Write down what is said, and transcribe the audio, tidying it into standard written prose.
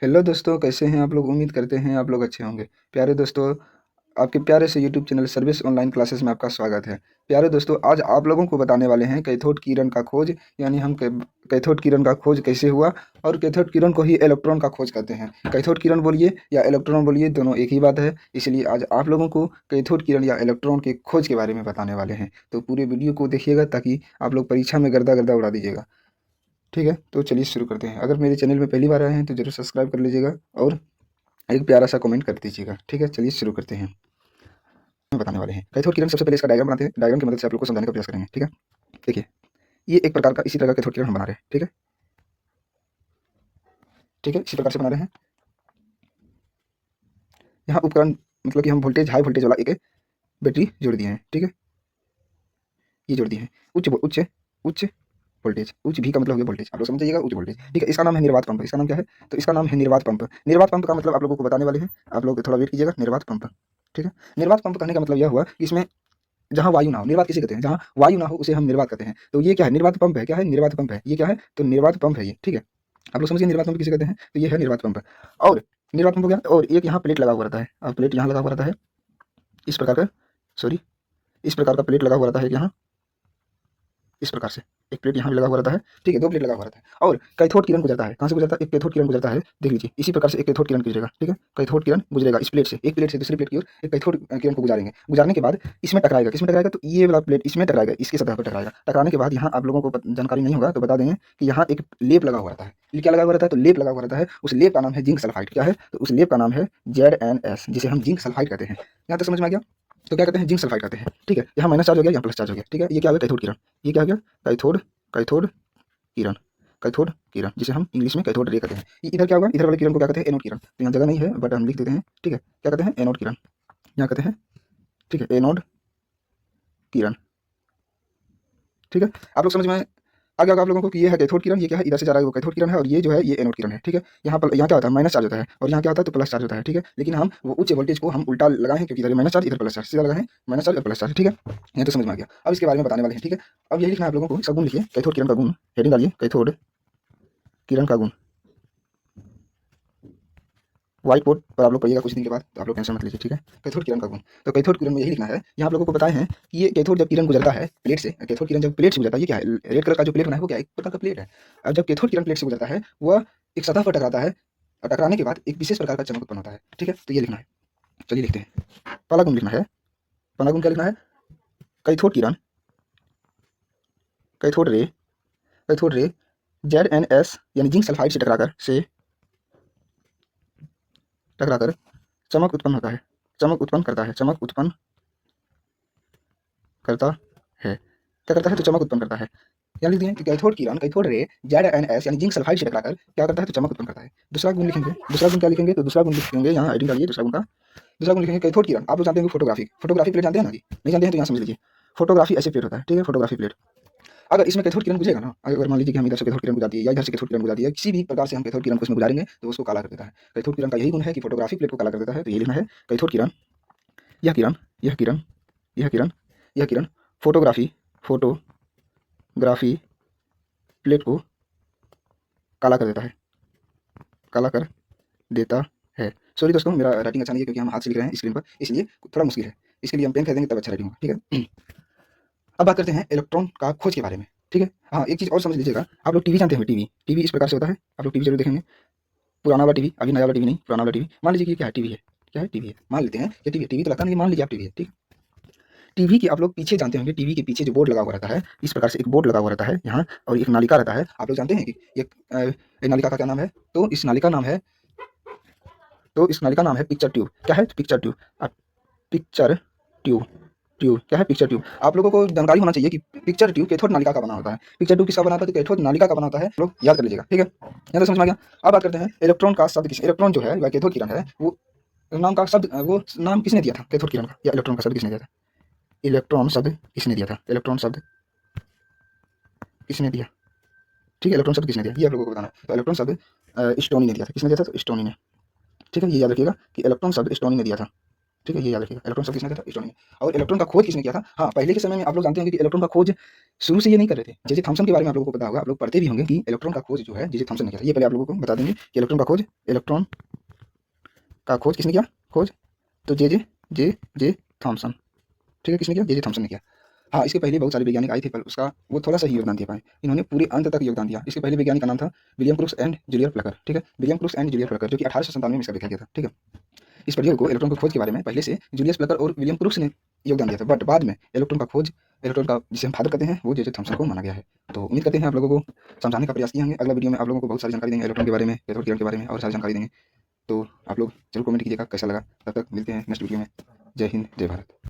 Hello दोस्तों, कैसे हैं आप लोग। उम्मीद करते हैं आप लोग अच्छे होंगे। प्यारे दोस्तों, आपके प्यारे से YouTube channel service online classes में आपका स्वागत है। प्यारे दोस्तों, आज आप लोगों को बताने वाले हैं कैथोड किरण का खोज, यानी हम कैथोड किरण का खोज कैसे हुआ। और कैथोड किरण को ही इलेक्ट्रॉन का खोज कहते हैं। कैथोड किरण बोलिए या इलेक्ट्रॉन बोलिए, दोनों एक ही बात है। इसलिए आज आप लोगों को कैथोड किरण या इलेक्ट्रॉन के खोज के बारे में बताने वाले हैं। तो पूरे वीडियो को देखिएगा ताकि आप लोग परीक्षा में गर्दा गर्दा उड़ा दीजिएगा। ठीक है, तो चलिए शुरू करते हैं। अगर मेरे चैनल में पहली बार आए हैं तो जरूर सब्सक्राइब कर लीजिएगा और एक प्यारा सा कमेंट कर दीजिएगा। ठीक है, चलिए शुरू करते हैं। हम बताने वाले हैं कैथोड किरण। सबसे पहले इसका डायग्राम बनाते हैं। डायग्राम की मदद से आप लोग को समझाने का प्रयास करेंगे। ठीक है, देखिए ये एक प्रकार का इसी तरह का कैथोड किरण हम बना रहे हैं। ठीक है, ठीक है, इसी प्रकार से बना रहे हैं। यहाँ उपकरण मतलब कि हम वोल्टेज हाई वोल्टेज वाला एक बैटरी जोड़ दिए हैं। ठीक है, ये जोड़ दिए हैं। उच्च उच्च उच्च वोल्टेज, उच्च भी का मतलब हो गया वोल्टेज, आप लोग समझ जाइएगा। उच्च वोल्टेज, ठीक है। इसका नाम है निर्वात पंप। इसका नाम क्या है? तो इसका नाम है निर्वात पंप। निर्वात पंप का मतलब आप लोगों को बताने वाले हैं। आप लोग थोड़ा वेट कीजिएगा। निर्वात पंप, ठीक है। निर्वात पंप कहने का मतलब यह हुआ कि इसमें जहाँ वायु ना हो, निर्वात किसे कहते हैं? जहाँ वायु ना हो उसे हम निर्वात कहते हैं। तो ये क्या है? निर्वात पंप है। क्या है? निर्वात पंप है। ये क्या है? तो निर्वात पंप है ये। ठीक है, आप लोग समझिए निर्वात पंप किसे कहते हैं। तो ये है निर्वात पंप। और निर्वात पंप हो गया। और एक यहाँ प्लेट लगा हुआ रहता है। अब प्लेट यहाँ लगा हुआ रहता है इस प्रकार का, सॉरी, इस प्रकार का प्लेट लगा हुआ रहता है यहाँ, इस प्रकार से एक प्लेट यहाँ भी लगा हुआ रहता है। ठीक है, दो प्लेट लगा हुआ रहता है। और कैथोड किरण गुजरता है। कहाँ से गुजरता है? एक कैथोड किरण गुजरता है। देख लीजिए, इसी प्रकार से एक कैथोड किरण गुजरेगा। ठीक है, कैथोड किरण गुजरेगा इस प्लेट से, एक प्लेट से दूसरी प्लेट की ओर एक कैथोड किरण को गुजारेंगे। गुजारने के बाद इसमें टकराएगा। किसमें टकराएगा? तो ये वाला प्लेट इसमें टकराएगा, इसकी सतह पर टकराएगा। टकराने के बाद यहाँ आप लोगों को जानकारी नहीं होगा तो बता देंगे कि यहाँ एक लेप लगा हुआ रहता है। ये क्या लगा हुआ रहता है? तो लेप लगा हुआ रहता है। उस लेप का नाम है जिंक सल्फाइड। क्या है? तो उस लेप का नाम है ZnS, जिसे हम जिंक सल्फाइड कहते हैं। यहाँ तक समझ में आ गया? तो क्या कहते हैं? जिंक सल्फाइड कहते हैं। ठीक है, यहाँ माइनस चार्ज हो गया, यहाँ प्लस चार्ज हो गया। ठीक है, ये क्या हो गया? कैथोड किरण। ये क्या हो गया? कैथोड कैथोड किरण, कैथोड किरण, जिसे हम इंग्लिश में कैथोड रे कहते हैं। ये इधर क्या होगा? इधर वाले किरण को क्या कहते हैं? एनोड किरण। तो यहाँ जगह नहीं है बट हम लिख देते हैं। ठीक है, क्या कहते हैं? एनोड किरण, यहाँ कहते हैं। ठीक है, एनोड किरण। ठीक है, आप लोग समझ में आ गया होगा आप लोगों को कि ये है कैथोड किरण। ये क्या है? इधर से जा रहा है वो कैथोड किरण है, और ये जो है ये एनोड किरण है। ठीक है, यहाँ पर यहाँ क्या होता है? माइनस चार्ज होता है, और यहाँ क्या होता है? तो प्लस चार्ज होता है। ठीक है, लेकिन हम वो उच्च वोल्टेज को हम उल्टा लगाए हैं, क्योंकि इधर माइनस चार्ज इधर प्लस चार्ज, सीधा लगाए हैं माइनस चार्ज और प्लस चार्ज। ठीक है, ये तो समझ में आ गया। अब इसके बारे में बताने वाले हैं। ठीक है, अब यही लिखना है आप लोगों को। इसका गुण लिखिए, कैथोड किरण का गुण। हेडिंग डालिए, कैथोड किरण का गुण। व्हाइट बोर्ड पर आप लोग पढ़िएगा कुछ दिन के बाद, तो आप लोग टेंशन मत लीजिए। ठीक है, कैथोड किरण का गुण। तो कैथोड किरण में यही लिखना है। यहाँ आप लोगों को बताए हैं कि ये कैथोड जब किरण गुजरता है प्लेट से, कैथोड किरण जब प्लेट से गुजरता है, ये क्या है? रेड कलर का जो प्लेट बना है वो क्या है? एक प्रकार का प्लेट है। अब जब कैथोड किरण प्लेट से गुजरता है वह एक सतह पर टकराता है, और टकराने के बाद एक विशेष प्रकार का चमक उत्पन्न होता है। ठीक है, तो ये लिखना है। चलिए लिखते हैं। पहला गुण लिखना है। पहला गुण क्या लिखना है? कैथोड किरण, cathode ray, cathode ray ZnS यानी जिंक सल्फाइड से टकराकर चमक उत्पन्न होता है, चमक उत्पन्न करता है, चमक उत्पन्न करता है। क्या करता है? तो चमक उत्पन्न करता है। यहाँ लिख दिए कि कैथोड किरण, कैथोड रे ZnS यानी जिंक सल्फाइड से टकराकर क्या करता है? तो चमक उत्पन्न करता है। दूसरा गुण लिखेंगे। दूसरा गुण क्या लिखेंगे? तो दूसरा गुण लिखेंगे, यहाँ हेडिंग डालिए दूसरा गुण का। दूसरा गुण लिखेंगे कैथोड किरण। आप लोग जानते हैं फोटोग्राफी, फोटोग्राफी प्लेट जानते हैं ना जी? नहीं जानते हैं तो यहाँ समझ लीजिए। फोटोग्राफी ऐसे प्लेट होता है। ठीक है, फोटोग्राफी प्लेट। अगर इसमें कैथोड किरण गुजरेगा ना, अगर मान लीजिए कि हम इधर से कैथोड किरण गुजारती है या इधर से कैथोड किरण गुजारती है, किसी भी प्रकार से हम कैथोड किरण को इसमें गुजारेंगे तो उसको काला कर देता है। कैथोड किरण का यही गुण है कि फोटोग्राफी प्लेट को काला कर देता है। तो ये लिखना है, कैथोड किरण, यह किरण, यह किरण, यह किरण, यह किरण फोटोग्राफी, फोटोग्राफी प्लेट को काला कर देता है, काला कर देता है। सॉरी दोस्तों, मेरा राइटिंग अच्छा नहीं है क्योंकि हम हाथ से लिख रहे हैं स्क्रीन पर, इसलिए थोड़ा मुश्किल है। इसके लिए हम पेन खरीदेंगे तब अच्छा राइटिंग होगा। ठीक है, अब बात करते हैं इलेक्ट्रॉन का खोज के बारे में। ठीक है, हाँ, एक चीज़ और समझ लीजिएगा। आप लोग टीवी जानते हैं? टीवी, टीवी इस प्रकार से होता है। आप लोग टीवी जरूर देखेंगे। पुराना वाला टीवी, अभी नया वाला टीवी नहीं, पुराना वाला टीवी। मान लीजिए कि क्या है? टीवी है। क्या है? टीवी है। मान लेते हैं कि टीवी है। टीवी तो लगता नहीं, मान लीजिए आप टीवी है। ठीक है, टीवी के आप लोग पीछे जानते होंगे, टीवी के पीछे जो बोर्ड लगा हुआ रहता है, इस प्रकार से एक बोर्ड लगा हुआ रहता है यहाँ, और एक नालिका रहता है। आप लोग जानते हैं कि ये नालिका का क्या नाम है? तो इस नालिका नाम है, तो इस नालिका नाम है पिक्चर ट्यूब। क्या है? Picture tube. Picture tube, tube क्या है? Picture tube. आप लोगों को जानकारी होना चाहिए कि पिक्चर ट्यूब कैथोड नालिका का बना होता है। पिक्चर ट्यूब किसका बना होता है? तो कैथोड नालिका का बना होता है। लोग याद कर लीजिएगा। ठीक है, यहाँ तो समझ में आ गया। अब बात करते हैं इलेक्ट्रॉन का शब्द किस, इलेक्ट्रॉन जो है वह कैथोड किरण है, वो नाम का शब्द, वो नाम किसने दिया था कैथोड किरण का, या इलेक्ट्रॉन का शब्द किसने दिया था? इलेक्ट्रॉन शब्द किसने दिया था? इलेक्ट्रॉन शब्द किसने दिया? ठीक है, इलेक्ट्रॉन शब्द किसने दिया ये आप लोगों को बताना है। तो इलेक्ट्रॉन शब्द स्टोनी ने दिया था। किसने दिया था? तो स्टोनी ने। ठीक है, ये याद रखिएगा कि इलेक्ट्रॉन शब्द स्टोनी ने दिया था। ठीक है, ये याद रखिएगा। इलेक्ट्रॉन शब्द किसने दिया था? एस्ट्रोनॉमी। और इलेक्ट्रॉन का खोज किसने किया था? हाँ, पहले के समय में आप लोग जानते होंगे कि इलेक्ट्रॉन का खोज शुरू से ये नहीं कर रहे थे। जे थॉमसन के बारे में आप लोगों को पता होगा, आप लोग पढ़ते भी होंगे कि इलेक्ट्रॉन का खोज जो है जे थॉमसन ने किया था। ये पहले आप लोगों को बता देंगे कि इलेक्ट्रॉन का खोज किसने किया? खोज तो जे थॉमसन। ठीक है, किसने किया? जे थॉमसन ने किया। हाँ, इसके पहले बहुत सारे वैज्ञानिक आए थे, पर उसका वो थोड़ा सा ही योगदान दे पाए। इन्होंने पूरे अंत तक योगदान दिया। इसके पहले वैज्ञानिक का नाम था विलियम क्रूक्स एंड जूलियर प्लकर। ठीक है, विलियम क्रूक्स एंड जूलियर प्लकर, जो कि 1897 में इसका देखा गया था। ठीक है, इस प्रयोग को, इलेक्ट्रॉन की खोज के बारे में पहले से जूलियस प्लकर और विलियम क्रूक्स ने योगदान दिया था, बट बाद में इलेक्ट्रॉन का जिसे हम फादर कहते हैं, वो जे थॉमसन को माना गया है। तो उम्मीद करते हैं आप लोगों को समझाने का प्रयास किए होंगे। अगला वीडियो में आप लोगों को बहुत सारी जानकारी देंगे इलेक्ट्रॉन के बारे में, कैथोड किरण के बारे में और सारी जानकारी देंगे। तो आप लोग जरूर कमेंट कीजिएगा कैसा लगा। तब तक मिलते हैं नेक्स्ट वीडियो में। जय हिंद, जय भारत।